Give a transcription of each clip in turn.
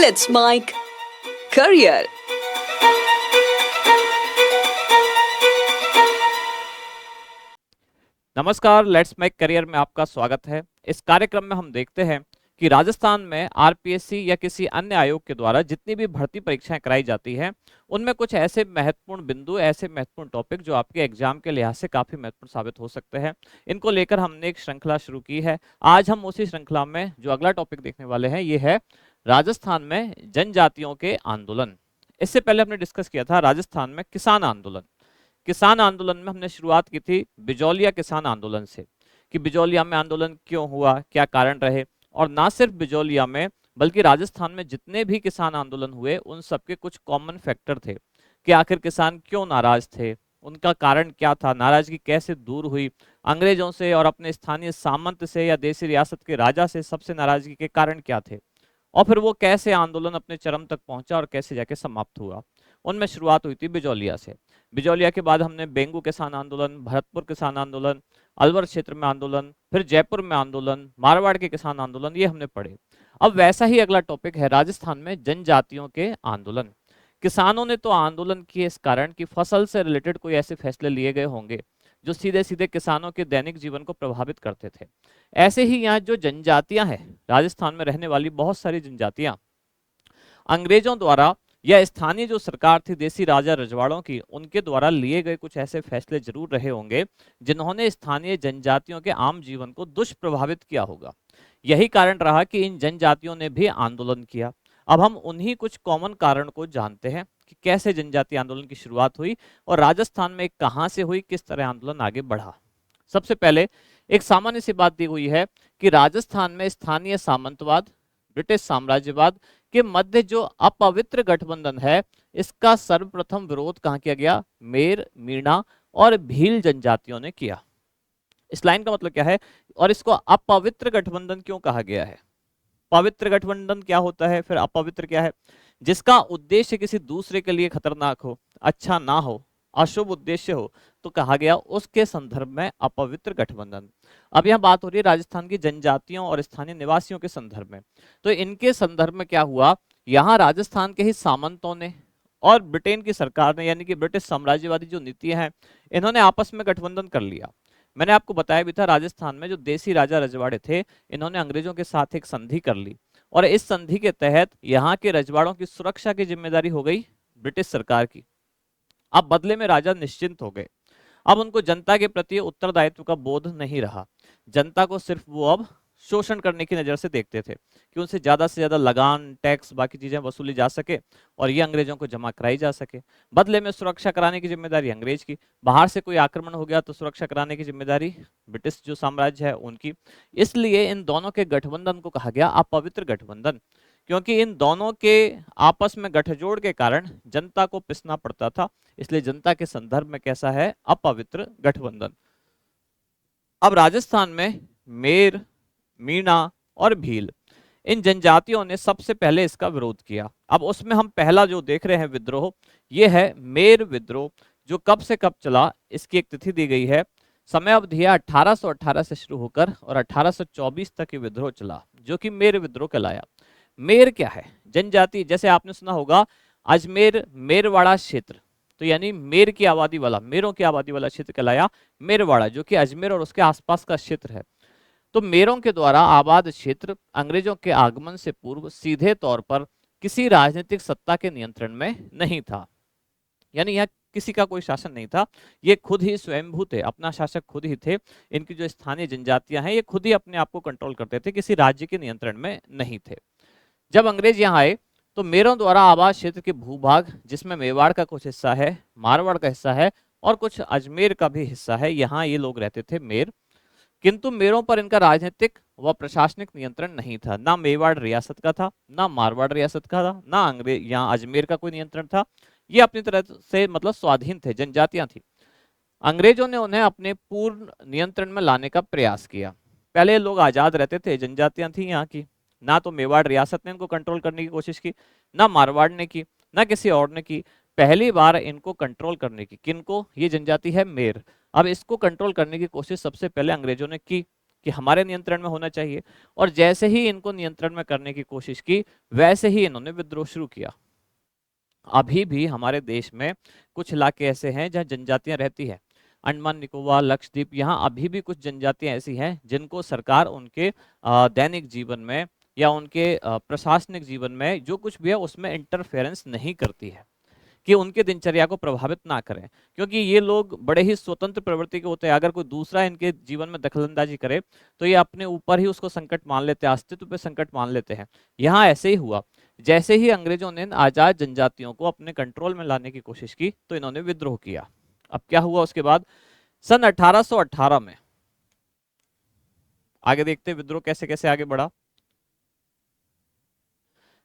Let's make career. नमस्कार, let's make career में आपका स्वागत है। इस कार्यक्रम में हम देखते हैं कि राजस्थान में आरपीएससी या किसी अन्य आयोग के द्वारा जितनी भी भर्ती परीक्षाएं कराई जाती हैं, उनमें कुछ ऐसे महत्वपूर्ण बिंदु, ऐसे महत्वपूर्ण टॉपिक जो आपके एग्जाम के लिहाज से काफी महत्वपूर्ण साबित हो सकते हैं, इनको लेकर हमने एक श्रृंखला शुरू की है। आज हम उसी श्रृंखला में जो अगला टॉपिक देखने वाले हैं, ये है राजस्थान में जनजातियों के आंदोलन। इससे पहले हमने डिस्कस किया था राजस्थान में किसान आंदोलन। किसान आंदोलन में हमने शुरुआत की थी बिजौलिया किसान आंदोलन से, कि बिजौलिया में आंदोलन क्यों हुआ, क्या कारण रहे, और ना सिर्फ बिजौलिया में बल्कि राजस्थान में जितने भी किसान आंदोलन हुए उन सबके कुछ कॉमन फैक्टर थे कि आखिर किसान क्यों नाराज थे, उनका कारण क्या था, नाराजगी कैसे दूर हुई, अंग्रेजों से और अपने स्थानीय सामंत से या देसी रियासत के राजा से सबसे नाराजगी के कारण क्या थे, और फिर वो कैसे आंदोलन अपने चरम तक पहुंचा और कैसे जाके समाप्त हुआ। उनमें शुरुआत हुई थी बिजौलिया से। बिजौलिया के बाद हमने बेंगू किसान आंदोलन, भरतपुर किसान आंदोलन, अलवर क्षेत्र में आंदोलन, फिर जयपुर में आंदोलन, मारवाड़ के किसान आंदोलन, ये हमने पढ़े। अब वैसा ही अगला टॉपिक है राजस्थान में जनजातियों के आंदोलन। किसानों ने तो आंदोलन किए इस कारण कि फसल से रिलेटेड कोई ऐसे फैसले लिए गए होंगे जो सीधे सीधे किसानों के दैनिक जीवन को प्रभावित करते थे। ऐसे ही यहाँ जो जनजातियां हैं, राजस्थान में रहने वाली बहुत सारी जनजातियां अंग्रेजों द्वारा या स्थानीय जो सरकार थी देसी राजा रजवाड़ों की, उनके द्वारा लिए गए कुछ ऐसे फैसले जरूर रहे होंगे जिन्होंने स्थानीय जनजातियों के आम जीवन को दुष्प्रभावित किया होगा। यही कारण रहा कि इन जनजातियों ने भी आंदोलन किया। अब हम उन्हीं कुछ कॉमन कारण को जानते हैं कि कैसे जनजाति आंदोलन की शुरुआत हुई और राजस्थान में कहां से हुई, किस तरह आंदोलन आगे बढ़ा। सबसे पहले एक सामान्य सी बात दी हुई है कि राजस्थान में स्थानीय सामंतवाद, ब्रिटिश साम्राज्यवाद के मध्य जो अपवित्र गठबंधन है, इसका सर्वप्रथम विरोध कहां किया गया? मेर, मीणा और भील जनजातियों ने किया। इस लाइन का मतलब क्या है और इसको अपवित्र गठबंधन क्यों कहा गया है? पवित्र गठबंधन क्या होता है, फिर अपवित्र क्या है? जिसका उद्देश्य किसी दूसरे के लिए खतरनाक हो, अच्छा ना हो, अशुभ उद्देश्य हो, तो कहा गया उसके संदर्भ में अपवित्र गठबंधन। अब यह बात हो रही है राजस्थान की जनजातियों और स्थानीय निवासियों के संदर्भ में। तो इनके संदर्भ में क्या हुआ, यहाँ राजस्थान के ही सामंतों ने और ब्रिटेन की सरकार ने, यानी कि ब्रिटिश साम्राज्यवादी जो नीतियां हैं, इन्होंने आपस में गठबंधन कर लिया। मैंने आपको बताया भी था राजस्थान में जो देसी राजा रजवाड़े थे, इन्होंने अंग्रेजों के साथ एक संधि कर ली और इस संधि के तहत यहाँ के रजवाड़ों की सुरक्षा की जिम्मेदारी हो गई ब्रिटिश सरकार की। अब बदले में राजा निश्चिंत हो गए। अब उनको जनता के प्रति उत्तरदायित्व का बोध नहीं रहा। जनता को सिर्फ वो अब शोषण करने की नजर से देखते थे कि उनसे ज्यादा से ज्यादा लगान, टैक्स, बाकी चीजें वसूली जा सके और ये अंग्रेजों को जमा कराई जा सके। बदले में सुरक्षा कराने की जिम्मेदारी अंग्रेज की, बाहर से कोई आक्रमण हो गया तो सुरक्षा कराने की जिम्मेदारी ब्रिटिश जो साम्राज्य है उनकी। इसलिए इन दोनों के गठबंधन को कहा गया अपवित्र गठबंधन, क्योंकि इन दोनों के आपस में गठजोड़ के कारण जनता को पिसना पड़ता था। इसलिए जनता के संदर्भ में कैसा है? अपवित्र गठबंधन। अब राजस्थान में मेर, मीणा और भील, इन जनजातियों ने सबसे पहले इसका विरोध किया। अब उसमें हम पहला जो देख रहे हैं विद्रोह, ये है मेर विद्रोह, जो कब से कब चला, इसकी एक तिथि दी गई है। समय अवधि 1818 से शुरू होकर और 1824 तक ये विद्रोह चला, जो कि मेर विद्रोह कहलाया। मेर क्या है? जनजाति, जैसे आपने सुना होगा अजमेर मेरवाड़ा क्षेत्र, तो यानी मेर की आबादी वाला, मेरों की आबादी वाला क्षेत्र कहलाया मेरवाड़ा, जो कि अजमेर और उसके आसपास का क्षेत्र है। तो मेरों के द्वारा आबाद क्षेत्र अंग्रेजों के आगमन से पूर्व सीधे तौर पर किसी राजनीतिक सत्ता के नियंत्रण में नहीं था, यानी यह किसी का कोई शासन नहीं था। ये खुद ही स्वयंभू थे, अपना शासक खुद ही थे। इनकी जो स्थानीय जनजातियां हैं, ये खुद ही अपने आप को कंट्रोल करते थे, किसी राज्य के नियंत्रण में नहीं थे। जब अंग्रेज यहाँ आए तो मेरों द्वारा आबाद क्षेत्र के भूभाग, जिसमें मेवाड़ का कुछ हिस्सा है, मारवाड़ का हिस्सा है और कुछ अजमेर का भी हिस्सा है, यहाँ ये लोग रहते थे मेर। किंतु मेरों पर इनका राजनीतिक व प्रशासनिक नियंत्रण नहीं था। ना मेवाड़ रियासत का था, ना मारवाड़ रियासत का था, ना अंग्रेज यहाँ अजमेर का कोई नियंत्रण था। ये अपनी तरह से मतलब स्वाधीन थे, जनजातियां थी। अंग्रेजों ने उन्हें अपने पूर्ण नियंत्रण में लाने का प्रयास किया। पहले लोग आजाद रहते थे, जनजातियां थी यहाँ की। ना तो मेवाड़ रियासत ने इनको कंट्रोल करने की कोशिश की, ना मारवाड़ ने की, ना किसी और ने की। पहली बार इनको कंट्रोल करने की, किनको? ये जनजाति है मेर। अब इसको कंट्रोल करने की कोशिश सबसे पहले अंग्रेजों ने की कि हमारे नियंत्रण में होना चाहिए, और जैसे ही इनको नियंत्रण में करने की कोशिश की वैसे ही इन्होंने विद्रोह शुरू किया। अभी भी हमारे देश में कुछ इलाके ऐसे हैं जहाँ जनजातियां रहती है, अंडमान निकोबार, लक्षद्वीप, यहाँ अभी भी कुछ जनजातियां ऐसी हैं जिनको सरकार उनके दैनिक जीवन में या उनके प्रशासनिक जीवन में जो कुछ भी है उसमें इंटरफेरेंस नहीं करती है, कि उनके दिनचर्या को प्रभावित ना करें, क्योंकि ये लोग बड़े ही स्वतंत्र प्रवृत्ति के होते हैं। अगर कोई दूसरा इनके जीवन में दखलंदाजी करे तो ये अपने ऊपर ही उसको संकट मान लेते हैं, अस्तित्व पे संकट मान लेते हैं। यहाँ ऐसे ही हुआ, जैसे ही अंग्रेजों ने आजाद जनजातियों को अपने कंट्रोल में लाने की कोशिश की तो इन्होंने विद्रोह किया। अब क्या हुआ उसके बाद, सन 1818 में, आगे देखते विद्रोह कैसे कैसे आगे बढ़ा।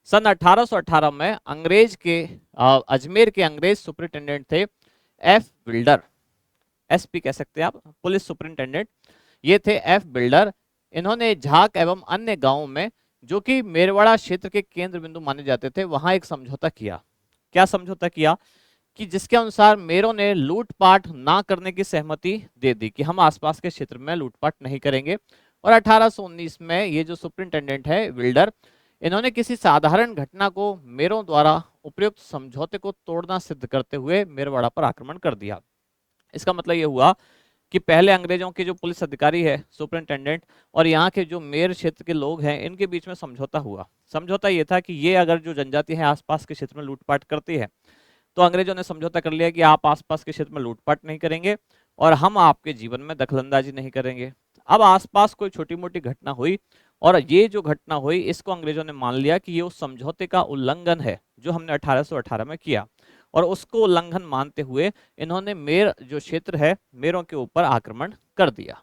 सन 1818 में अंग्रेज के अजमेर के अंग्रेज सुपरिटेंडेंट थे एफ बिल्डर, एसपी कह सकते हैं आप, पुलिस सुपरिटेंडेंट, ये थे एफ बिल्डर। इन्होंने झाक एवं अन्य गांवों में जो कि मेरवाड़ा क्षेत्र के केंद्र बिंदु माने जाते थे वहां एक समझौता किया। क्या समझौता किया कि जिसके अनुसार मेरों ने लूटपाट ना करने की सहमति दे दी कि हम आसपास के क्षेत्र में लूटपाट नहीं करेंगे। और 1819 में ये जो सुपरिटेंडेंट है बिल्डर, इन्होंने किसी साधारण घटना को मेरों द्वारा उपयुक्त समझौते को तोड़ना सिद्ध करते हुए मेरवाड़ा पर आक्रमण कर दिया। इसका मतलब यह हुआ कि पहले अंग्रेजों के जो पुलिस अधिकारी है सुपरिटेंडेंट और यहाँ के जो मेयर क्षेत्र के लोग हैं इनके बीच में समझौता हुआ। समझौता ये था कि ये अगर जो जनजाति है आसपास के क्षेत्र में लूटपाट करती है तो अंग्रेजों ने समझौता कर लिया कि आप आसपास के क्षेत्र में लूटपाट नहीं करेंगे और हम आपके जीवन में दखलंदाजी नहीं करेंगे। अब आसपास कोई छोटी मोटी घटना हुई और ये जो घटना हुई इसको अंग्रेजों ने मान लिया कि ये उस समझौते का उल्लंघन है जो हमने 1818 में किया, और उसको उल्लंघन मानते हुए इन्होंने मेर जो क्षेत्र है मेरों के ऊपर आक्रमण कर दिया।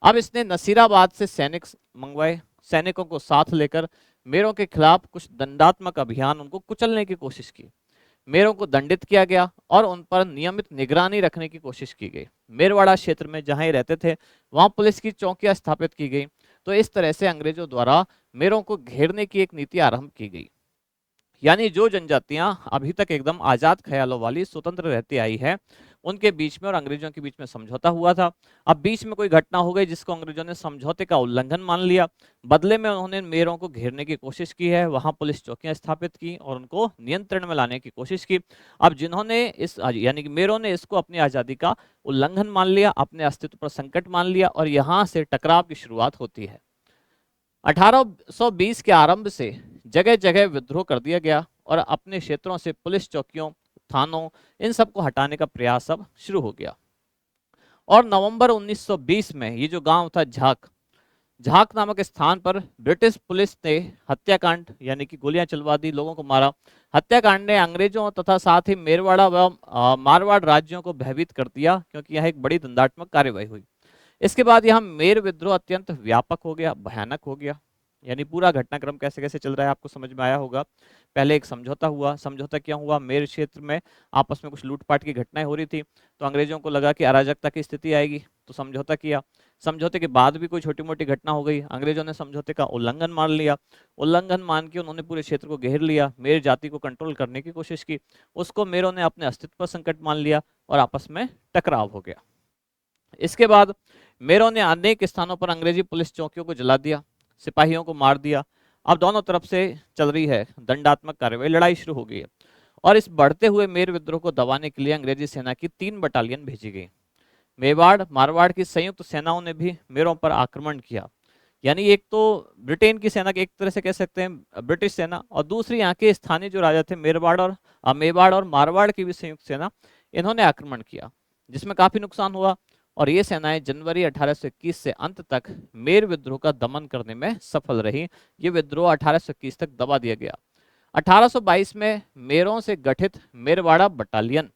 अब इसने नसीराबाद से सैनिक मंगवाए, सैनिकों को साथ लेकर मेरों के खिलाफ कुछ दंडात्मक अभियान, उनको कुचलने की कोशिश की। मेरों को दंडित किया गया और उन पर नियमित निगरानी रखने की कोशिश की गई। मेरवाड़ा क्षेत्र में जहां ये रहते थे वहां पुलिस की चौकियां स्थापित की गई। तो इस तरह से अंग्रेजों द्वारा मेरों को घेरने की एक नीति आरंभ की गई। यानी जो जनजातियां अभी तक एकदम आजाद ख्यालों वाली स्वतंत्र रहती आई है उनके बीच में और अंग्रेजों के बीच में समझौता हुआ था। अब बीच में कोई घटना हो गई जिसको अंग्रेजों ने समझौते का उल्लंघन मान लिया, बदले में उन्होंने मेरों को घेरने की कोशिश की है, वहां पुलिस चौकियां स्थापित की और उनको नियंत्रण में लाने की कोशिश की। अब जिन्होंने इस यानी कि मेरों ने इसको अपनी आजादी का उल्लंघन मान लिया, अपने अस्तित्व पर संकट मान लिया और यहाँ से टकराव की शुरुआत होती है। 1820 के आरंभ से जगह जगह विद्रोह कर दिया गया और अपने क्षेत्रों से पुलिस चौकियों, थानों, इन सब को हटाने का प्रयास अब शुरू हो गया। और नवंबर 1920 में ये जो गांव था झाक, झाक नामक स्थान पर ब्रिटिश पुलिस ने हत्याकांड यानी कि गोलियां चलवा दी, लोगों को मारा। हत्याकांड ने अंग्रेजों तथा साथ ही मेरवाड़ा व मारवाड़ राज्यों को भयभीत कर दिया क्योंकि यह एक बड़ी दंडात्मक कार्यवाही हुई। इसके बाद यहाँ मेर विद्रोह अत्यंत व्यापक हो गया, भयानक हो गया। यानी पूरा घटनाक्रम कैसे कैसे चल रहा है आपको समझ में आया होगा। पहले एक समझौता हुआ, समझौता क्या हुआ, मेर क्षेत्र में आपस में कुछ लूटपाट की घटनाएं हो रही थी तो अंग्रेजों को लगा कि अराजकता की स्थिति आएगी तो समझौता किया। समझौते के बाद भी कोई छोटी मोटी घटना हो गई, अंग्रेजों ने समझौते का उल्लंघन मान लिया। उल्लंघन मान के उन्होंने पूरे क्षेत्र को घेर लिया, मेर जाति को कंट्रोल करने की कोशिश की, उसको मेरों ने अपने अस्तित्व पर संकट मान लिया और आपस में टकराव हो गया। इसके बाद मेरों ने अनेक स्थानों पर अंग्रेजी पुलिस चौकियों को जला दिया, सिपाहियों को मार दिया। अब दोनों तरफ से चल रही है दंडात्मक कार्रवाई, लड़ाई शुरू हो गई है। और इस बढ़ते हुए मेर विद्रोह को दबाने के लिए अंग्रेजी सेना की 3 बटालियन भेजी गई। मेवाड़ मारवाड़ की संयुक्त सेनाओं ने भी मेरों पर आक्रमण किया। यानी एक तो ब्रिटेन की सेना, एक तरह से कह सकते हैं ब्रिटिश सेना, और दूसरी यहाँ के स्थानीय जो राजा थे मेवाड़ और मारवाड़ की भी संयुक्त सेना, इन्होंने आक्रमण किया जिसमें काफी नुकसान हुआ। और ये सेनाएं जनवरी 1821 से अंत तक मेर विद्रोह का दमन करने में सफल रही। ये विद्रोह 1821 तक दबा दिया गया। 1822 में मेरों से गठित मेरवाड़ा बटालियन,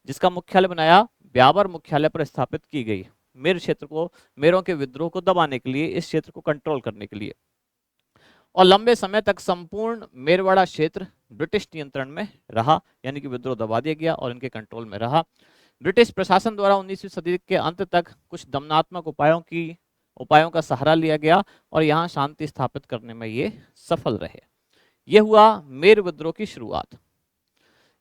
जिसका मुख्यालय बनाया ब्यावर मुख्यालय पर स्थापित की गई, मेर क्षेत्र को, मेरों के विद्रोह को दबाने के लिए, इस क्षेत्र को कंट्रोल करने के लिए। और लंबे समय तक संपूर्ण मेरवाड़ा क्षेत्र ब्रिटिश नियंत्रण में रहा, यानी कि विद्रोह दबा दिया गया और इनके कंट्रोल में रहा। ब्रिटिश प्रशासन द्वारा 19वीं सदी के अंत तक कुछ दमनात्मक उपायों का सहारा लिया गया और यहाँ शांति स्थापित करने में ये सफल रहे। यह हुआ मेर विद्रोह की शुरुआत।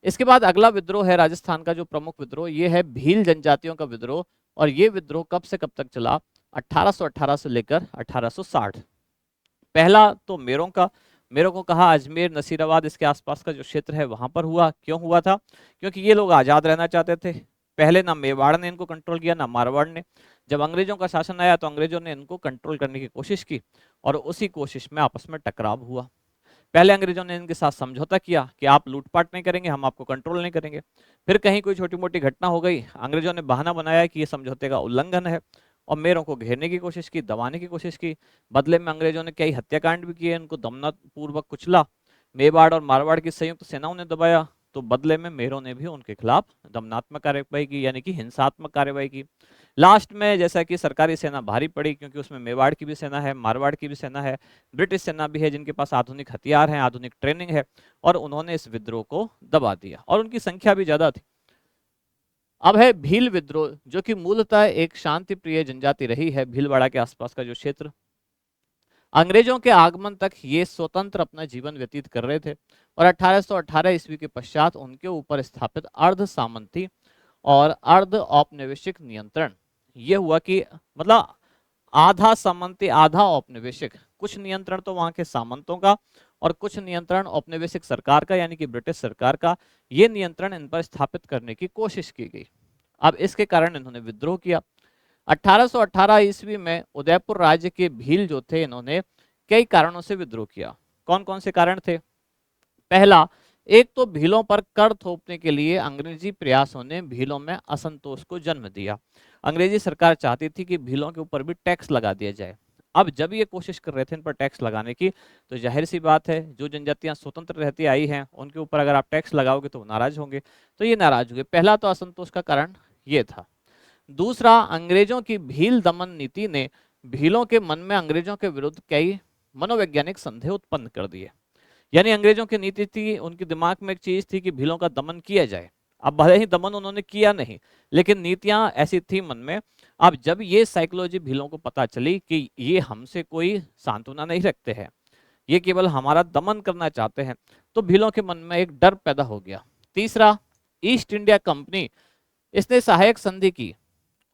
इसके बाद अगला विद्रोह है राजस्थान का जो प्रमुख विद्रोह, ये है भील जनजातियों का विद्रोह। और ये विद्रोह कब से कब तक चला 1818 से लेकर 1860। पहला तो मेरों को कहा अजमेर नसीराबाद इसके आसपास का जो क्षेत्र है वहां पर हुआ। क्यों हुआ था? क्योंकि ये लोग आजाद रहना चाहते थे। पहले ना मेवाड़ ने इनको कंट्रोल किया ना मारवाड़ ने। जब अंग्रेजों का शासन आया तो अंग्रेजों ने इनको कंट्रोल करने की कोशिश की और उसी कोशिश में आपस में टकराव हुआ। पहले अंग्रेजों ने इनके साथ समझौता किया कि आप लूटपाट नहीं करेंगे, हम आपको कंट्रोल नहीं करेंगे। फिर कहीं कोई छोटी मोटी घटना हो गई, अंग्रेजों ने बहाना बनाया कि ये समझौते का उल्लंघन है और मेरों को घेरने की कोशिश की, दबाने की कोशिश की। बदले में अंग्रेजों ने कई हत्याकांड भी किए, उनको दमन पूर्वक कुचला। मेवाड़ और मारवाड़ की संयुक्त सेनाओं ने दबाया, तो बदले में मेरों ने भी उनके खिलाफ दमनात्मक कार्रवाई की, यानी कि हिंसात्मक कार्रवाई की। लास्ट में जैसा कि सरकारी सेना भारी पड़ी, क्योंकि उसमें मेवाड़ की भी सेना है, मारवाड़ की भी सेना है, ब्रिटिश सेना भी है, जिनके पास आधुनिक हथियार हैं, आधुनिक ट्रेनिंग है, और उन्होंने इस विद्रोह को दबा दिया और उनकी संख्या भी ज्यादा थी। अब है भील विद्रोह, जो कि मूलतः एक शांति प्रिय जनजाति रही है, भीलवाड़ा के आसपास का जो क्षेत्र। अंग्रेजों के आगमन तक ये स्वतंत्र अपना जीवन व्यतीत कर रहे थे और 1818 ईस्वी के पश्चात उनके ऊपर स्थापित अर्ध सामंती और अर्ध औपनिवेशिक नियंत्रण ये हुआ कि मतलब आधा सामंती आधा औपनिवेशिक, कुछ नियंत्रण तो वहां के सामंतों का और कुछ नियंत्रण औपनिवेशिक सरकार का, यानी कि ब्रिटिश सरकार का, ये नियंत्रण इन पर स्थापित करने की कोशिश की गई। अब इसके कारण इन्होंने विद्रोह किया। 1818 ईस्वी में उदयपुर राज्य के भील जो थे, इन्होंने कई कारणों से विद्रोह किया। कौन कौन से कारण थे? पहला, एक तो भीलों पर कर थोपने के लिए अंग्रेजी प्रयासों ने भीलों में असंतोष को जन्म दिया। अंग्रेजी सरकार चाहती थी कि भीलों के ऊपर भी टैक्स लगा दिया जाए। अब जब ये कोशिश कर रहे थे इन पर टैक्स लगाने की, तो जाहिर सी बात है जो जनजातियां स्वतंत्र रहती आई हैं उनके ऊपर अगर आप टैक्स लगाओगे तो वो नाराज होंगे, तो ये नाराज हुए। पहला तो असंतोष का कारण ये था। दूसरा, अंग्रेजों की भील दमन नीति ने भीलों के मन में अंग्रेजों के विरुद्ध कई मनोवैज्ञानिक संदेह उत्पन्न कर दिए। यानी अंग्रेजों की नीति थी, उनके दिमाग में एक चीज थी कि भीलों का दमन किया जाए। अब भले ही दमन उन्होंने किया नहीं, लेकिन नीतियां ऐसी थी मन में। अब जब ये साइकोलॉजी भीलों को पता चली कि ये हमसे कोई सांत्वना नहीं रखते हैं, ये केवल हमारा दमन करना चाहते हैं, तो भीलों के मन में एक डर पैदा हो गया। तीसरा, ईस्ट इंडिया कंपनी इसने सहायक संधि की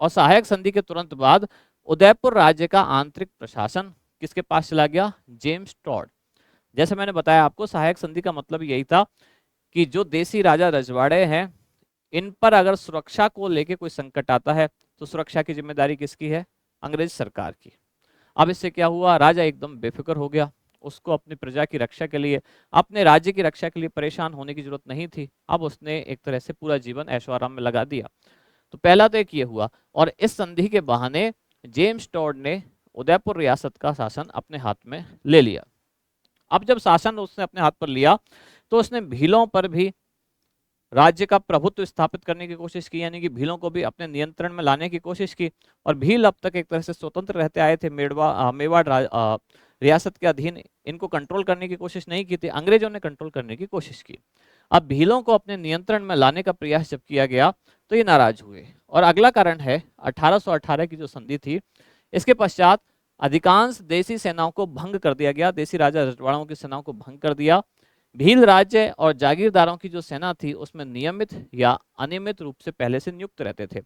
और सहायक संधि के तुरंत बाद उदयपुर राज्य का आंतरिक प्रशासन किसके पास चला गया? James Tod. जैसे मैंने बताया आपको, सहायक संधि का मतलब यही था कि जो देसी राजा रजवाड़े हैं, इन पर अगर सुरक्षा को लेके कोई संकट आता है तो सुरक्षा की जिम्मेदारी किसकी है? अंग्रेज सरकार की। अब इससे क्या हुआ? राजा एकदम बेफिक्र हो गया। उसको अपनी प्रजा की रक्षा के लिए, अपने राज्य की रक्षा के लिए परेशान होने की जरूरत नहीं थी। अब उसने एक तरह से पूरा जीवन ऐशो आराम में लगा दिया। तो पहला तो एक ये हुआ, और इस संधि के बहाने जेम्स टॉड ने उदयपुर रियासत का शासन अपने हाथ में ले लिया। अब जब शासन उसने अपने हाथ पर लिया तो उसने भीलों पर भी राज्य का प्रभुत्व स्थापित करने की कोशिश की, यानी कि भीलों को भी अपने नियंत्रण में लाने की कोशिश की। और भील अब तक एक तरह से स्वतंत्र रहते आए थे, मेवाड़ रियासत के अधीन। इनको कंट्रोल करने की कोशिश नहीं की थी, अंग्रेजों ने कंट्रोल करने की कोशिश की। अब भीलों को अपने नियंत्रण में लाने का प्रयास जब किया गया तो ये नाराज हुए। और अगला कारण है 1818 की जो संधि थी, इसके पश्चात अधिकांश देसी सेनाओं को भंग कर दिया गया, देसी राजा रजवाड़ों की सेनाओं को भंग कर दिया। भील राज्य और जागीरदारों की जो सेना थी उसमें नियमित या अनियमित रूप से पहले से नियुक्त रहते थे।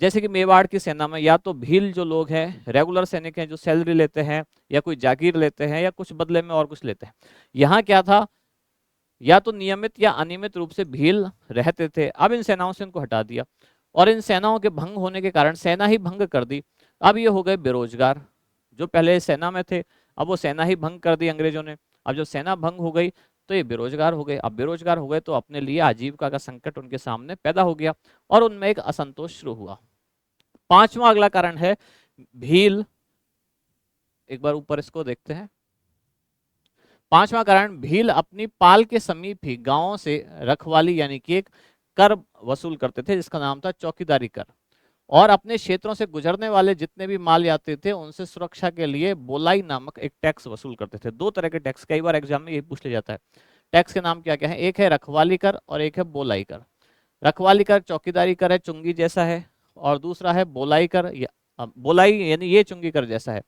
जैसे कि मेवाड़ की सेना में या तो भील जो लोग हैं रेगुलर सैनिक हैं जो सैलरी लेते हैं, या कोई जागीर लेते हैं, या कुछ बदले में और कुछ लेते हैं। यहाँ क्या था? या तो नियमित या अनियमित रूप से भील रहते थे। अब इन सेनाओं से इनको हटा दिया और इन सेनाओं के भंग होने के कारण सेना ही भंग कर दी। अब ये हो गए बेरोजगार। जो पहले सेना में थे अब वो सेना ही भंग कर दी अंग्रेजों ने। अब जब सेना भंग हो गई तो ये बेरोजगार हो गए। अब बेरोजगार हो गए तो अपने लिए आजीविका का संकट उनके सामने पैदा हो गया और उनमें एक असंतोष शुरू हुआ। पांचवा अगला कारण है भील, एक बार ऊपर इसको देखते हैं। पांचवा कारण, भील अपनी पाल के समीप ही गांवों से रखवाली यानी कि एक कर वसूल करते थे जिसका नाम था चौकीदारी कर, और अपने क्षेत्रों से गुजरने वाले जितने भी माल यात्री थे उनसे सुरक्षा के लिए बोलाई नामक एक टैक्स वसूल करते थे। दो तरह के टैक्स, कई बार एग्जाम में यही पूछ लिया जाता है। टैक्स के नाम क्या क्या है? एक है रखवाली कर और एक है बोलाई कर। रखवाली कर चौकीदारी कर है, चुंगी जैसा है, और दूसरा है बोलाई कर, बोलाई यानी ये चुंगी कर जैसा है,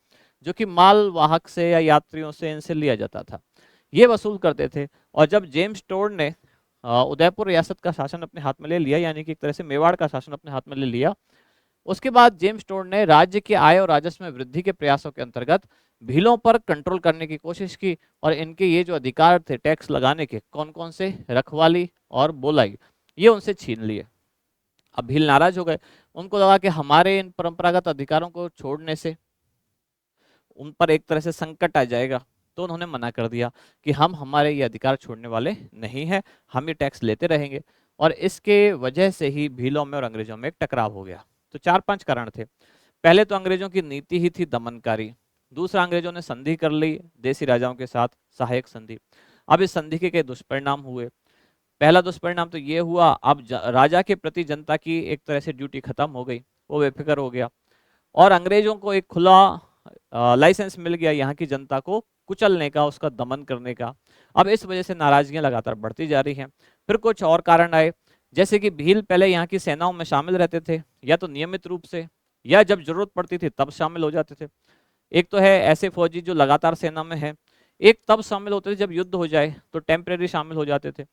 जो कि माल वाहक से या यात्रियों से इनसे लिया जाता था। ये वसूल करते थे। और जब जेम्स टोड ने उदयपुर रियासत का शासन अपने हाथ में ले लिया, यानी कि एक तरह से मेवाड़ का शासन अपने हाथ में ले लिया, उसके बाद जेम्स टोड ने राज्य की आय और राजस्व में वृद्धि के प्रयासों के अंतर्गत भीलों पर कंट्रोल करने की कोशिश की और इनके ये जो अधिकार थे टैक्स लगाने के, कौन कौन से, रखवाली और बोलाई, ये उनसे छीन लिए। अब भील नाराज हो गए, उनको लगा कि हमारे इन परंपरागत अधिकारों को छोड़ने से उन पर एक तरह से संकट आ जाएगा, तो उन्होंने मना कर दिया कि हम हमारे ये अधिकार छोड़ने वाले नहीं हैं, हम ये टैक्स लेते रहेंगे। और इसके वजह से ही भीलों में और अंग्रेजों में एक टकराव हो गया। तो 4-5 कारण थे। पहले तो अंग्रेजों की नीति ही थी दमनकारी। दूसरा, अंग्रेजों ने संधि कर ली देसी राजाओं के साथ, सहायक संधि। अब इस संधि के कई दुष्परिणाम हुए। पहला दुष्परिणाम तो ये हुआ, अब राजा के प्रति जनता की एक तरह से ड्यूटी खत्म हो गई, वो बेफिक्र हो गया और अंग्रेजों को एक खुला लाइसेंस मिल गया यहाँ की जनता को कुचलने का, उसका दमन करने का। अब इस वजह से नाराजगियां लगातार बढ़ती जा रही हैं। फिर कुछ और कारण आए, जैसे कि भील पहले यहाँ की सेनाओं में शामिल रहते थे, या तो नियमित रूप से या जब जरूरत पड़ती थी तब शामिल हो जाते थे। एक तो है ऐसे फौजी जो लगातार सेना में है, एक तब शामिल होते थे जब युद्ध हो जाए तो टेम्परेरी शामिल हो जाते थे।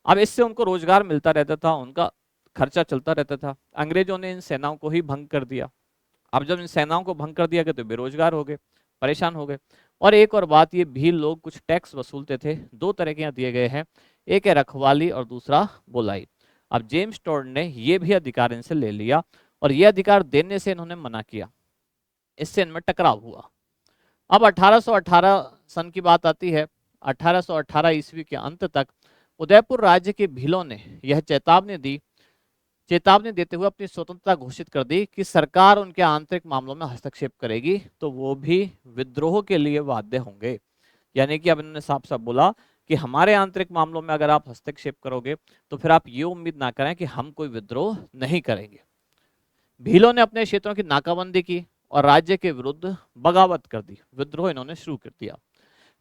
अब इससे उनको रोजगार मिलता रहता था, उनका खर्चा चलता रहता था। अंग्रेजों ने इन सेनाओं को ही भंग कर दिया। अब जब इन सेनाओं को भंग कर दिया गया तो बेरोजगार हो गए, परेशान हो गए। और एक और बात, ये भील लोग कुछ टैक्स वसूलते थे, दो तरह के यहाँ दिए गए हैं, एक है रखवाली और दूसरा बोलाई। अब जेम्स टोड ने ये भी अधिकार इनसे ले लिया और ये अधिकार देने से इन्होंने मना किया, इससे इनमें टकराव हुआ। अब 1818 सन की बात आती है। 1818 ईस्वी के अंत तक उदयपुर राज्य के भीलों ने यह चेतावनी देते हुए अपनी स्वतंत्रता घोषित कर दी कि सरकार उनके आंतरिक मामलों में हस्तक्षेप करेगी तो वो भी विद्रोह के लिए बाध्य होंगे। यानी कि अब इन्होंने साफ साफ बोला कि हमारे आंतरिक मामलों में अगर आप हस्तक्षेप करोगे तो फिर आप ये उम्मीद ना करें कि हम कोई विद्रोह नहीं करेंगे। भीलों ने अपने क्षेत्रों की नाकाबंदी की और राज्य के विरुद्ध बगावत कर दी, विद्रोह इन्होंने शुरू कर दिया।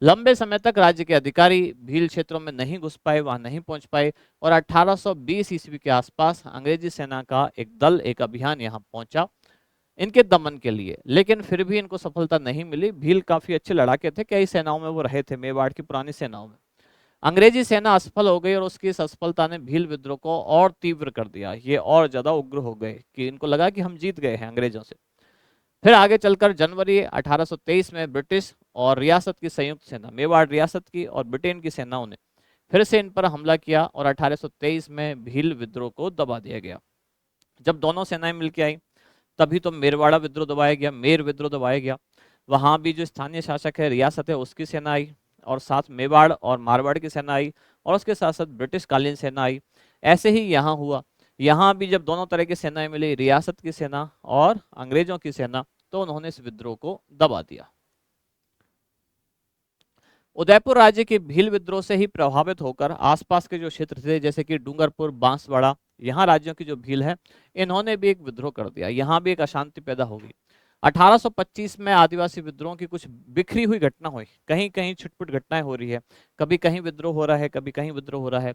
लंबे समय तक राज्य के अधिकारी भील क्षेत्रों में नहीं घुस पाए, वहां नहीं पहुंच पाए और 1820 ईस्वी के आसपास अंग्रेजी सेना का एक दल, एक अभियान यहां पहुंचा इनके दमन के लिए, लेकिन फिर भी इनको सफलता नहीं मिली। भील काफी अच्छे लड़ाके थे, कई सेनाओं में वो रहे थे, मेवाड़ की पुरानी सेनाओं में। अंग्रेजी सेना असफल हो गई और उसकी इस असफलता ने भील विद्रोह को और तीव्र कर दिया, ये और ज्यादा उग्र हो गए कि इनको लगा कि हम जीत गए हैं अंग्रेजों से। फिर आगे चलकर जनवरी 1823 में ब्रिटिश और रियासत की संयुक्त सेना, मेवाड़ रियासत की और ब्रिटेन की सेनाओं ने फिर से इन पर हमला किया और 1823 में भील विद्रोह को दबा दिया गया। जब दोनों सेनाएं मिलकर आई तभी तो मेरवाड़ा विद्रोह दबाया गया, मेर विद्रोह दबाया गया। वहां भी जो स्थानीय शासक है, रियासत है, उसकी सेना आई और साथ मेवाड़ और मारवाड़ की सेना आई और उसके साथ साथ ब्रिटिश कालीन सेना आई। ऐसे ही यहाँ हुआ, यहाँ भी जब दोनों तरह की सेनाएं मिली, रियासत की सेना और अंग्रेजों की सेना, तो उन्होंने इस विद्रोह को दबा दिया। उदयपुर राज्य के भील विद्रोह से ही प्रभावित होकर आसपास के जो क्षेत्र थे जैसे कि डूंगरपुर, बांसवाड़ा, यहाँ राज्यों की जो भील है, इन्होंने भी एक विद्रोह कर दिया, यहाँ भी एक अशांति पैदा हो गई। 1825 में आदिवासी विद्रोह की कुछ बिखरी हुई घटना हुई, कहीं कहीं छुटपुट घटनाएं हो रही है, कभी कहीं विद्रोह हो रहा है, कभी कहीं विद्रोह हो रहा है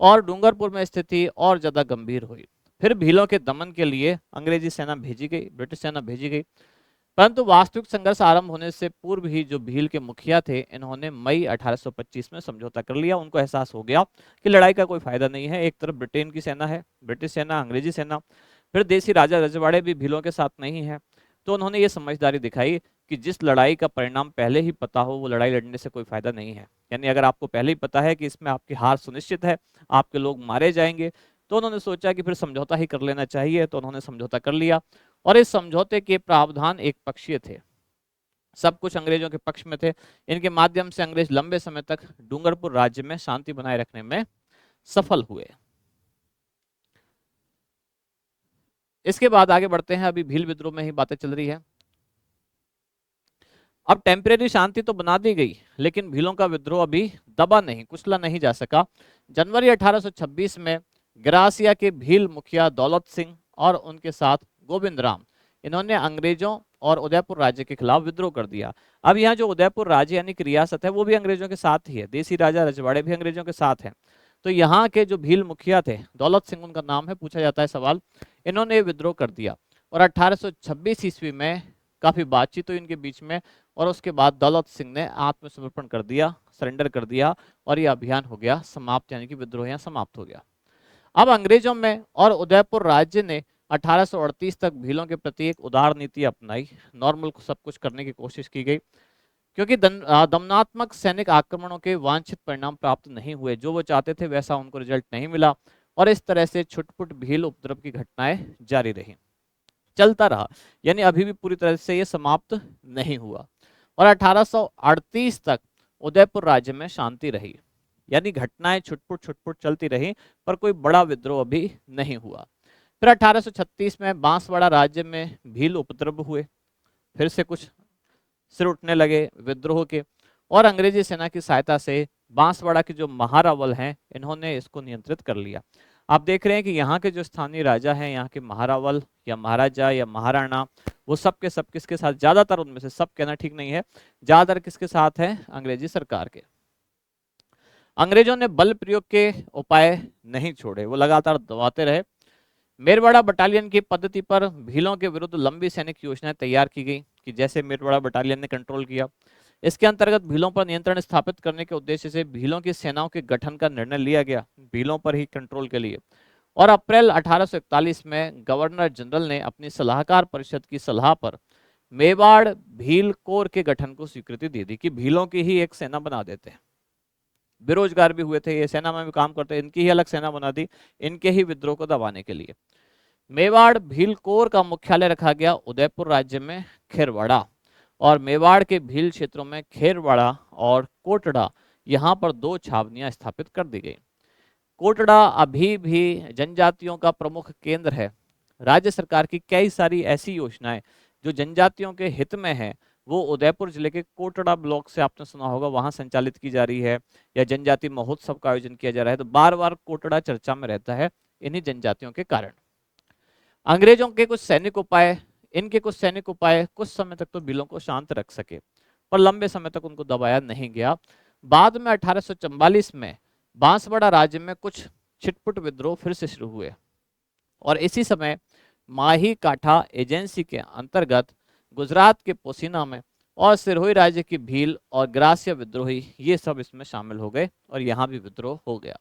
और डूंगरपुर में स्थिति और ज्यादा गंभीर हुई। फिर भीलों के दमन के लिए अंग्रेजी सेना भेजी गई, ब्रिटिश सेना भेजी गई, परंतु वास्तविक संघर्ष आरंभ होने से पूर्व ही जो भील के मुखिया थे, इन्होंने मई 1825 में समझौता कर लिया। उनको एहसास हो गया कि लड़ाई का कोई फायदा नहीं है, एक तरफ ब्रिटेन की सेना है, ब्रिटिश सेना, अंग्रेजी सेना, फिर देसी राजा रजवाड़े भी भीलों के साथ नहीं है। तो उन्होंने ये समझदारी दिखाई कि जिस लड़ाई का परिणाम पहले ही पता हो वो लड़ाई लड़ने से कोई फायदा नहीं है। यानी अगर आपको पहले ही पता है कि इसमें आपकी हार सुनिश्चित है, आपके लोग मारे जाएंगे, तो उन्होंने सोचा कि फिर समझौता ही कर लेना चाहिए। तो उन्होंने समझौता कर लिया और इस समझौते के प्रावधान एक पक्षीय थे, सब कुछ अंग्रेजों के पक्ष में थे। इनके माध्यम से अंग्रेज लंबे समय तक डूंगरपुर राज्य में शांति बनाए रखने में सफल हुए। इसके बाद आगे बढ़ते हैं, अभी भील विद्रोह में ही बातें चल रही है। अब टेम्परेरी शांति तो बना दी गई, लेकिन भीलों का विद्रोह अभी दबा नहीं, कुचला नहीं जा सका। जनवरी 1826 में ग्रासिया के भील मुखिया दौलत सिंह और उनके साथ गोविंद राम, इन्होंने अंग्रेजों और उदयपुर राज्य के खिलाफ विद्रोह कर दिया। अब यहाँ जो उदयपुर राज्य यानी कि रियासत है वो भी अंग्रेजों के साथ ही है, देसी राजा रजवाड़े भी अंग्रेजों के साथ हैं। तो यहाँ के जो भील मुखिया थे, दौलत सिंह उनका नाम है, पूछा जाता है सवाल, इन्होंने विद्रोह कर दिया और 1826 ईस्वी में काफी बातचीत हुई इनके बीच में और उसके बाद दौलत सिंह ने आत्मसमर्पण कर दिया, सरेंडर कर दिया और यह अभियान हो गया समाप्त, यानी कि विद्रोह यहाँ समाप्त हो गया। अब अंग्रेजों में और उदयपुर राज्य ने 1838 तक भीलों के प्रति एक उदार नीति अपनाई, नॉर्मल सब कुछ करने की कोशिश की गई, क्योंकि दमनात्मक सैनिक आक्रमणों के वांछित परिणाम प्राप्त नहीं हुए, जो वो चाहते थे वैसा उनको रिजल्ट नहीं मिला, और इस तरह से छुटपुट भील उपद्रव की घटनाएं जारी रही, चलता रहा, यानी अभी भी पूरी तरह से ये समाप्त नहीं हुआ। और 1838 तक उदयपुर राज्य में शांति रही, यानी घटनाएं छुटपुट छुटपुट चलती रही, पर कोई बड़ा विद्रोह अभी नहीं हुआ। फिर 1836 में बांसवाड़ा राज्य में भील उपद्रव हुए, फिर से कुछ सिर उठने लगे विद्रोह के, और अंग्रेजी सेना की सहायता से बांसवाड़ा के जो महारावल हैं, इन्होंने इसको नियंत्रित कर लिया। आप देख रहे हैं कि यहाँ के जो स्थानीय राजा हैं, यहाँ के महारावल या महाराजा या महाराणा, वो सब के सब किसके साथ, ज्यादातर उनमें से, सब कहना ठीक नहीं है, ज्यादातर किसके साथ है, अंग्रेजी सरकार के। अंग्रेजों ने बल प्रयोग के उपाय नहीं छोड़े, वो लगातार दबाते रहे। मेरवाड़ा बटालियन की पद्धति पर भीलों के विरुद्ध लंबी सैनिक योजनाएं तैयार की गई, कि जैसे मेरवाड़ा बटालियन ने कंट्रोल किया। इसके अंतर्गत भीलों पर नियंत्रण स्थापित करने के उद्देश्य से भीलों की सेनाओं के गठन का निर्णय लिया गया, भीलों पर ही कंट्रोल के लिए। और अप्रैल 1841 में गवर्नर जनरल ने अपनी सलाहकार परिषद की सलाह पर मेवाड़ भील कोर के गठन को स्वीकृति दे दी, कि भीलों की ही एक सेना बना देते हैं। बेरोजगार भी हुए थे, ये सेना में भी काम करते, इनकी ही अलग सेना बना दी, इनके ही विद्रोह को दबाने के लिए। मेवाड़ भील कोर का मुख्यालय रखा गया उदयपुर राज्य में खेरवाड़ा, और मेवाड़ के भील क्षेत्रों में खेरवाड़ा और कोटड़ा, यहाँ पर 2 छावनियां स्थापित कर दी गई। कोटड़ा अभी भी जनजातियों का प्रमुख केंद्र है। राज्य सरकार की कई सारी ऐसी योजनाएं जो जनजातियों के हित में है, वो उदयपुर जिले के कोटड़ा ब्लॉक से, आपने सुना होगा, वहां संचालित की जा रही है, या जनजाति महोत्सव का आयोजन किया जा रहा है। तो बार बार कोटड़ा चर्चा में रहता है इन्हीं जनजातियों के कारण। अंग्रेजों के कुछ सैनिक उपाय, इनके कुछ सैनिक उपाय कुछ समय तक तो भीलों को शांत रख सके, पर लंबे समय तक उनको दबाया नहीं गया। बाद में 1844 में बांसवाड़ा राज्य में कुछ छिटपुट विद्रोह फिर से शुरू हुए, और इसी समय माही काठा एजेंसी के अंतर्गत गुजरात के पोसीना में और सिरोही राज्य की भील और ग्रास्य विद्रोही, ये सब इसमें शामिल हो गए, और यहाँ भी विद्रोह हो गया।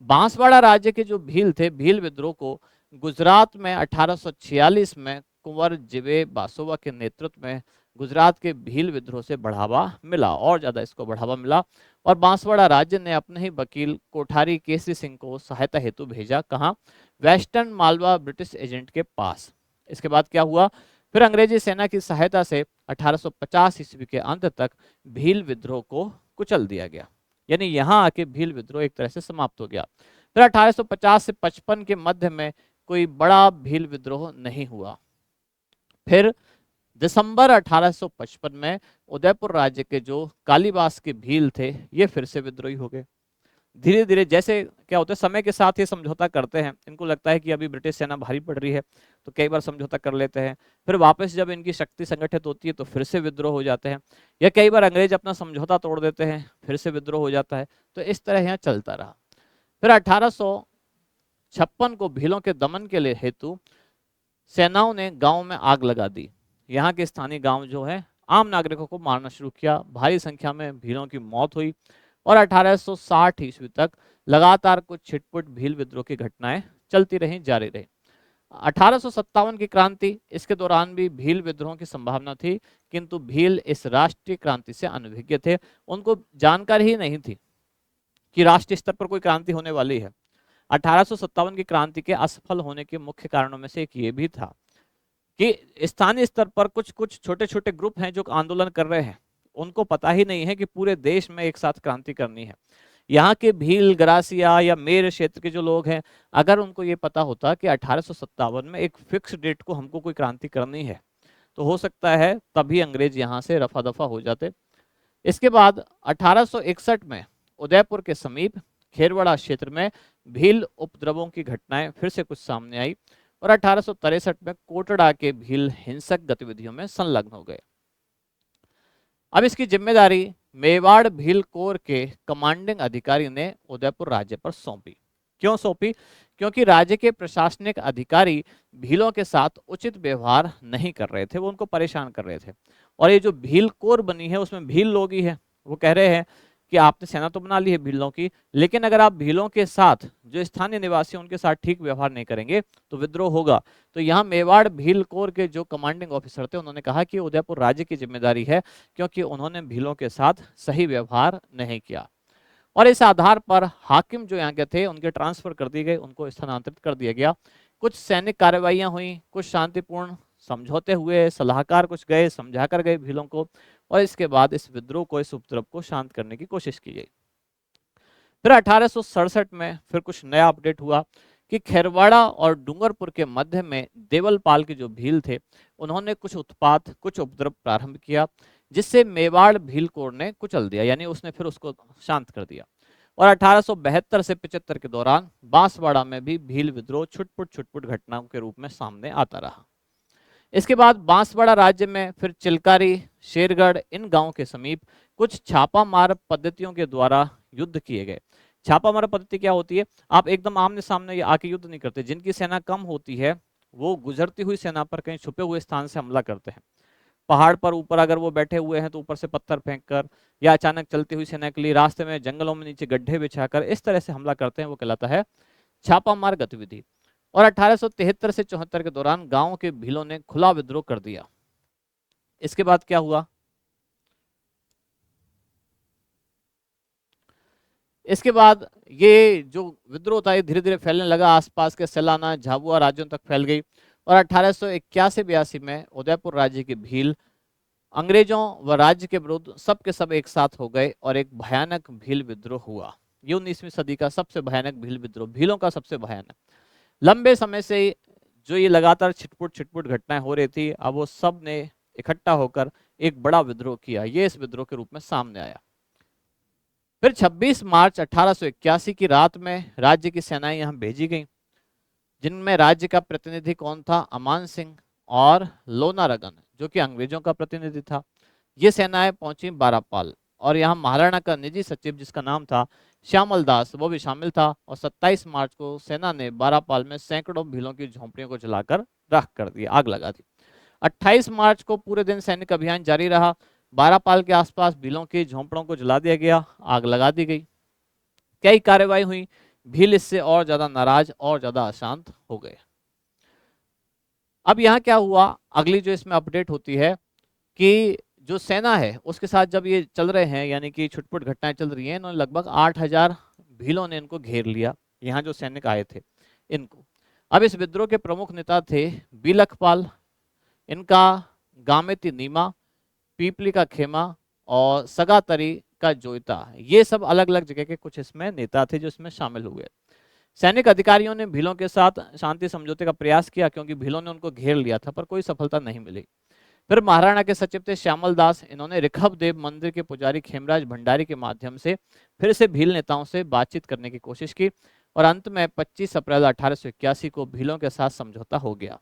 बांसवाड़ा राज्य के जो भील थे, भील विद्रोह को गुजरात में 1846 में कुंवर जिवे बासोवा के नेतृत्व में गुजरात के भील विद्रोह से बढ़ावा मिला, और ज्यादा इसको बढ़ावा मिला, और बांसवाड़ा राज्य ने अपने ही वकील कोठारी केसरी सिंह को सहायता हेतु भेजा, कहाँ, वेस्टर्न मालवा ब्रिटिश एजेंट के पास। इसके बाद क्या हुआ, फिर अंग्रेजी सेना की सहायता से 1850 ईस्वी के अंत तक भील विद्रोह को कुचल दिया गया, यानी यहाँ आके भील विद्रोह एक तरह से समाप्त हो गया। फिर 1850 से 55 के मध्य में कोई बड़ा भील विद्रोह नहीं हुआ। फिर दिसंबर 1855 में उदयपुर राज्य के जो कालीबास के भील थे, ये फिर से विद्रोही हो गए। धीरे धीरे जैसे क्या होता है, समय के साथ ये समझौता करते हैं, इनको लगता है कि अभी ब्रिटिश सेना भारी पड़ रही है, तो कई बार समझौता कर लेते हैं, फिर वापस जब इनकी शक्ति संगठित होती है तो फिर से विद्रोह हो जाते हैं, या कई बार अंग्रेज अपना समझौता तोड़ देते हैं, फिर से विद्रोह हो जाता है। तो इस तरह यहाँ चलता रहा। फिर 1856 को भीलों के दमन के लिए हेतु सेनाओं ने गांव में आग लगा दी। यहाँ के स्थानीय गांव जो है, आम नागरिकों को मारना शुरू किया, भारी संख्या में भीलों की मौत हुई, और 1860 ईस्वी तक लगातार कुछ छिटपुट भील विद्रोह की घटनाएं चलती रही, जारी रही। 1857 की क्रांति, इसके दौरान भी भील विद्रोह की संभावना थी, किंतु भील इस राष्ट्रीय क्रांति से अनभिज्ञ थे, उनको जानकारी ही नहीं थी कि राष्ट्रीय स्तर पर कोई क्रांति होने वाली है। 1857 की क्रांति के असफल होने के मुख्य कारणों में से एक ये भी था कि स्थानीय स्तर पर कुछ कुछ छोटे छोटे ग्रुप हैं जो आंदोलन कर रहे हैं, उनको पता ही नहीं है कि पूरे देश में एक साथ क्रांति करनी है। यहाँ के भील, ग्रासिया या मेर क्षेत्र के जो लोग हैं, अगर उनको ये पता होता कि 1857 में एक फिक्स डेट को हमको कोई क्रांति करनी है, तो हो सकता है तभी अंग्रेज यहाँ से रफा दफा हो जाते। इसके बाद 1861 में उदयपुर के समीप खेरवाड़ा क्षेत्र में भील उपद्रवों की घटनाएं फिर से कुछ सामने आई, और 1863 में कोटड़ा के भील हिंसक गतिविधियों में संलग्न हो गए। अब इसकी जिम्मेदारी मेवाड़ भील कोर के कमांडिंग अधिकारी ने उदयपुर राज्य पर सौंपी। क्यों सौंपी? क्योंकि राज्य के प्रशासनिक अधिकारी भीलों के साथ उचित व्यवहार नहीं कर रहे थे, वो उनको परेशान कर रहे थे। और ये जो भील कोर बनी है उसमें भील लोग ही है। वो कह रहे हैं कि आपने सेना तो बना ली है भीलों की, लेकिन अगर आप भीलों के साथ जो स्थानीय निवासी हैं उनके साथ ठीक व्यवहार नहीं करेंगे तो विद्रोह होगा। तो यहाँ मेवाड़ भील कोर के जो कमांडिंग ऑफिसर थे उन्होंने कहा कि उदयपुर राज्य की जिम्मेदारी है, क्योंकि उन्होंने भीलों के साथ सही व्यवहार नहीं किया। और इस आधार पर हाकिम जो यहाँ के थे उनके ट्रांसफर कर दिए गए, उनको स्थानांतरित कर दिया गया। कुछ सैनिक कार्रवाइयां हुई, कुछ शांतिपूर्ण समझौते हुए, सलाहकार कुछ गए, समझा कर गए भीलों को, और इसके बाद इस विद्रोह को, इस उपद्रव को शांत करने की कोशिश की गई। फिर 1867 में फिर कुछ नया अपडेट हुआ कि खेरवाड़ा और डूंगरपुर के मध्य में देवलपाल के जो भील थे उन्होंने कुछ उत्पात, कुछ उपद्रव प्रारंभ किया, जिससे मेवाड़ भील कोर ने कुचल दिया, यानी उसने फिर उसको शांत कर दिया। और 1872 से 75 के दौरान बांसवाड़ा में भी भील विद्रोह छुटपुट घटनाओं के रूप में सामने आता रहा। इसके बाद बांसवाड़ा राज्य में फिर चिलकारी, शेरगढ़, इन गांवों के समीप कुछ छापामार पद्धतियों के द्वारा युद्ध किए गए। छापामार पद्धति क्या होती है? आप एकदम आमने सामने आके युद्ध नहीं करते। जिनकी सेना कम होती है वो गुजरती हुई सेना पर कहीं छुपे हुए स्थान से हमला करते हैं। पहाड़ पर ऊपर अगर वो बैठे हुए हैं तो ऊपर से पत्थर फेंककर, या अचानक चलती हुई सेना के लिए रास्ते में जंगलों में नीचे गड्ढे बिछाकर इस तरह से हमला करते हैं, वो कहलाता है छापामार गतिविधि। और 1873 से 74 के दौरान गांवों के भीलों ने खुला विद्रोह कर दिया। इसके बाद क्या हुआ? इसके बाद ये जो विद्रोह था ये धीरे धीरे फैलने लगा, आसपास के सैलाना, झाबुआ राज्यों तक फैल गई। और 1881-82 में उदयपुर राज्य के भील अंग्रेजों व राज्य के विरुद्ध सब के सब एक साथ हो गए और एक भयानक भील विद्रोह हुआ। ये 19वीं सदी का सबसे भयानक भील विद्रोह, भीलों का सबसे भयानक। लंबे समय से जो ये लगातार छिटपुट घटनाएं हो रही थी, अब वो सब ने इकट्ठा होकर एक बड़ा विद्रोह किया। ये इस विद्रोह के रूप में सामने आया। फिर 26 मार्च 1881 की रात में राज्य की सेनाएं यहाँ भेजी गईं, जिनमें राज्य का प्रतिनिधि कौन था? अमान सिंह और लोनारगन, जो कि अंग्रेजों का प्रतिनिधि था। ये सेनाएं पहुंची बारापाल, और यहाँ महाराणा का निजी सचिव जिसका नाम था श्यामल दास, वो भी शामिल था। और 27 मार्च को सेना ने बारापाल में सैकड़ों भीलों की झोंपड़ियों को जलाकर राख कर दिया, आग लगा दी। 28 मार्च को पूरे दिन सैनिक अभियान जारी रहा। बारापाल के आसपास भीलों की झोंपड़ों को जला दिया गया, आग लगा दी गई। कई कार्रवाई हुई, भील इससे और ज्यादा नाराज और ज्यादा अशांत हो गए। अब यहाँ क्या हुआ? अगली जो इसमें अपडेट होती है कि जो सेना है उसके साथ जब ये चल रहे हैं, यानी कि छुटपुट घटनाएं चल रही हैं, इन्होंने लगभग 8000 भीलों ने इनको घेर लिया, यहाँ जो सैनिक आए थे इनको। अब इस विद्रोह के प्रमुख नेता थे बिलखपाल, इनका गामेती नीमा, पीपली का खेमा और सगातरी का जोइता, ये सब अलग अलग जगह के कुछ इसमें नेता थे जो इसमें शामिल हुए। सैनिक अधिकारियों ने भीलों के साथ शांति समझौते का प्रयास किया, क्योंकि भीलों ने उनको घेर लिया था, पर कोई सफलता नहीं मिली। फिर महाराणा के सचिव थे श्यामल दास, इन्होंने ऋखभ देव मंदिर के पुजारी खेमराज भंडारी के माध्यम से फिर से भील नेताओं से बातचीत करने की कोशिश की, और अंत में 25 अप्रैल 1881 को भीलों के साथ समझौता हो गया।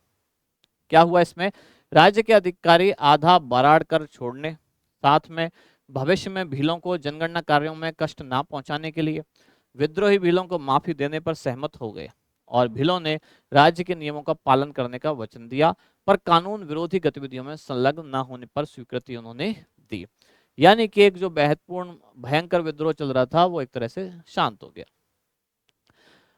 क्या हुआ इसमें? राज्य के अधिकारी आधा बराड़ कर छोड़ने, साथ में भविष्य में भीलों को जनगणना कार्यों में कष्ट ना पहुंचाने के लिए विद्रोही भीलों को माफी देने पर सहमत हो गए, और भीलों ने राज्य के नियमों का पालन करने का वचन दिया, पर कानून विरोधी गतिविधियों में संलग्न न होने पर स्वीकृति उन्होंने दी। यानी कि एक जो महत्वपूर्ण भयंकर विद्रोह चल रहा था वो एक तरह से शांत हो गया।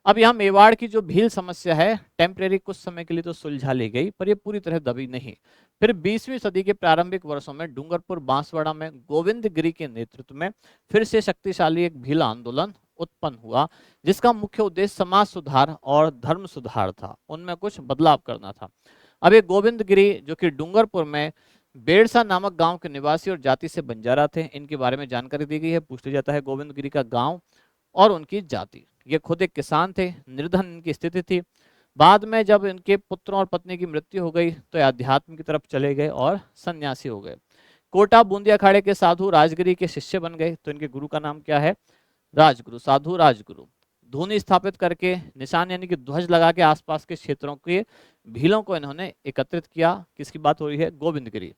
अब यहाँ मेवाड़ की जो भील समस्या है टेम्परेरी कुछ समय के लिए तो सुलझा ली गई, पर ये पूरी तरह दबी नहीं। फिर 20वीं सदी के प्रारंभिक वर्षों में डूंगरपुर बांसवाड़ा में गोविंद गिरी के नेतृत्व में फिर से शक्तिशाली एक भील आंदोलन उत्पन्न हुआ, जिसका मुख्य उद्देश्य समाज सुधार और धर्म सुधार था, उनमें कुछ बदलाव करना था। अब ये गोविंद गिरी जो कि डूंगरपुर में बेड़सा नामक गांव के निवासी और जाति से बंजारा थे, इनके बारे में जानकारी दी गई है। पूछ लिया जाता है गोविंद गिरी का गांव और उनकी जाति। ये खुद एक किसान थे, निर्धन इनकी स्थिति थी। बाद में जब इनके पुत्रों और पत्नी की मृत्यु हो गई तो अध्यात्म की तरफ चले गए और सन्यासी हो गए। कोटा बूंदी अखाड़े के साधु राजगिरी के शिष्य बन गए। तो इनके गुरु का नाम क्या है? राजगुरु, साधु राजगुरु। धूनी स्थापित करके, निशान यानी कि ध्वज लगा के आसपास के क्षेत्रों के भीलों को इन्होंने एकत्रित किया। किसकी बात हो रही है? गोविंद गिरी।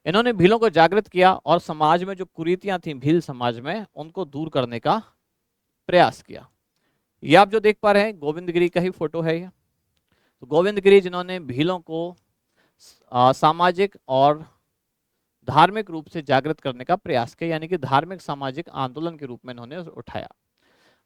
इन्होंने भीलों को जागृत किया और समाज में जो कुरीतियां थी भील समाज में, उनको दूर करने का प्रयास किया। ये आप जो देख पा रहे हैं गोविंद गिरी का ही फोटो है ये। तो गोविंद गिरी जिन्होंने भीलों को सामाजिक और धार्मिक रूप से जागृत करने का प्रयास किया, यानी कि धार्मिक सामाजिक आंदोलन के रूप में इन्होंने उठाया।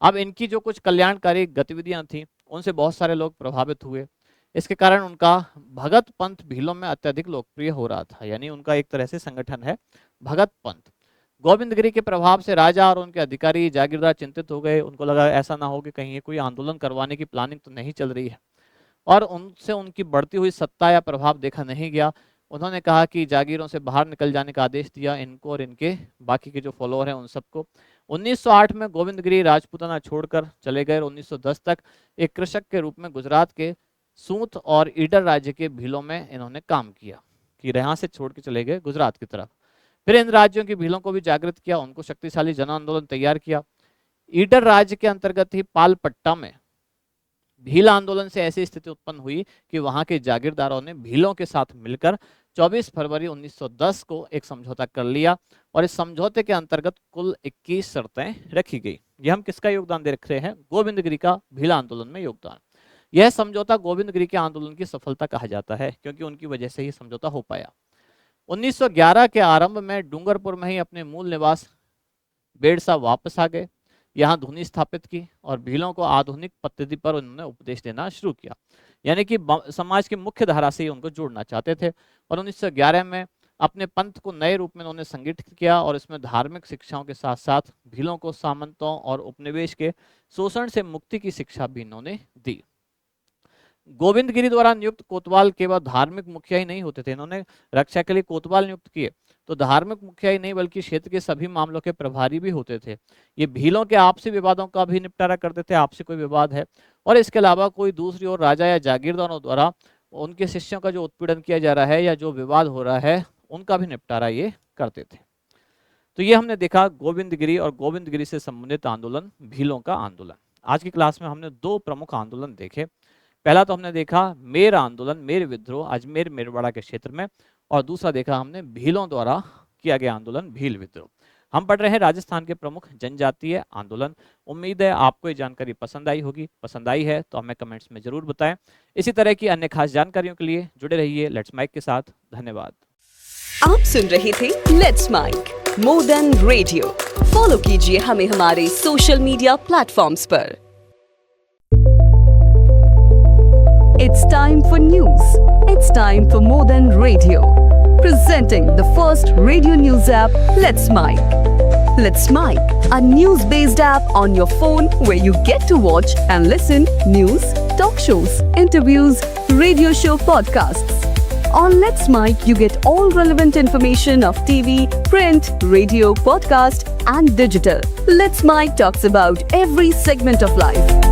अब इनकी जो कुछ कल्याणकारी गतिविधियां थी उनसे बहुत सारे लोग प्रभावित हुए। इसके कारण उनका भगत पंथ भीलों में अत्यधिक लोकप्रिय हो रहा था, यानी उनका एक तरह से संगठन है भगत पंथ। गोविंदगिरी के प्रभाव से राजा और उनके अधिकारी जागीरदार चिंतित हो गए। उनको लगा ऐसा ना हो कि कहीं ये कोई आंदोलन करवाने की प्लानिंग तो नहीं चल रही है, और उनसे उनकी बढ़ती हुई सत्ता या प्रभाव देखा नहीं गया। उन्होंने कहा कि जागीरों से बाहर निकल जाने का आदेश दिया, इनको और इनके बाकी के जो फॉलोअर हैं उन सबको। 1908 में गोविंदगिरी राजपूताना छोड़कर चले गए। 1910 तक एक कृषक के रूप में गुजरात के सूत और ईडर राज्य के भीलों में इन्होंने काम किया, कि यहाँ से छोड़ के चले गए गुजरात की तरफ। फिर इन राज्यों की भीलों को भी जागृत किया, उनको शक्तिशाली जन आंदोलन तैयार किया। ईडर राज्य के अंतर्गत ही पालपट्टा में भील आंदोलन से ऐसी स्थिति उत्पन्न हुई कि वहां के जागीरदारों ने भीलों के साथ मिलकर 24 फरवरी 1910 को एक समझौता कर लिया, और इस समझौते के अंतर्गत कुल 21 शर्तें रखी गई। यह हम किसका योगदान देख रहे हैं? गोविंदगिरी का भील आंदोलन में योगदान। यह समझौता गोविंदगिरी के आंदोलन की सफलता कहा जाता है, क्योंकि उनकी वजह से ही समझौता हो पाया। 1911 के आरंभ में डूंगरपुर में ही अपने मूल निवास बेड़सा वापस आ गए, यहाँ धुनी स्थापित की और भीलों को आधुनिक पद्धति पर उन्होंने उपदेश देना शुरू किया, यानी कि समाज की मुख्य धारा से ही उनको जोड़ना चाहते थे। और 1911 में अपने पंथ को नए रूप में उन्होंने संगठित किया, और इसमें धार्मिक शिक्षाओं के साथ साथ भीलों को सामंतों और उपनिवेश के शोषण से मुक्ति की शिक्षा भी इन्होंने दी। गोविंदगिरी द्वारा नियुक्त कोतवाल केवल धार्मिक मुखिया ही नहीं होते थे, इन्होंने रक्षा के लिए कोतवाल नियुक्त किए तो धार्मिक मुखिया ही नहीं बल्कि क्षेत्र के सभी मामलों के प्रभारी भी होते थे। ये भीलों के आपसी विवादों का भी निपटारा करते थे, आपसी कोई विवाद है, और इसके अलावा कोई दूसरी ओर राजा या जागीरदारों द्वारा उनके शिष्यों का जो उत्पीड़न किया जा रहा है या जो विवाद हो रहा है उनका भी निपटारा ये करते थे। तो ये हमने देखा गोविंदगिरी और गोविंदगिरी से संबंधित आंदोलन, भीलों का आंदोलन। आज की क्लास में हमने दो प्रमुख आंदोलन देखे। पहला तो हमने देखा मेर आंदोलन, मेर विद्रोह अजमेर मेरवाड़ा के क्षेत्र में, और दूसरा देखा हमने भीलों द्वारा किया गया आंदोलन भील विद्रोह। हम पढ़ रहे हैं राजस्थान के प्रमुख जनजातीय आंदोलन। उम्मीद है आपको ये जानकारी पसंद आई होगी। पसंद आई है तो हमें कमेंट्स में जरूर बताएं। इसी तरह की अन्य खास जानकारियों के लिए जुड़े रहिए लेट्स माइक के साथ। धन्यवाद। आप सुन रहे थे let's mike more than radio. Follow कीजिए हमें हमारे सोशल मीडिया प्लेटफॉर्म्स पर। It's time for news. It's time for More Than Radio. Presenting the first radio news app, Let's Mic. Let's Mic, a news-based app on your phone where you get to watch and listen news, talk shows, interviews, radio show podcasts. On Let's Mic, you get all relevant information of TV, print, radio, podcast, and digital. Let's Mic talks about every segment of life.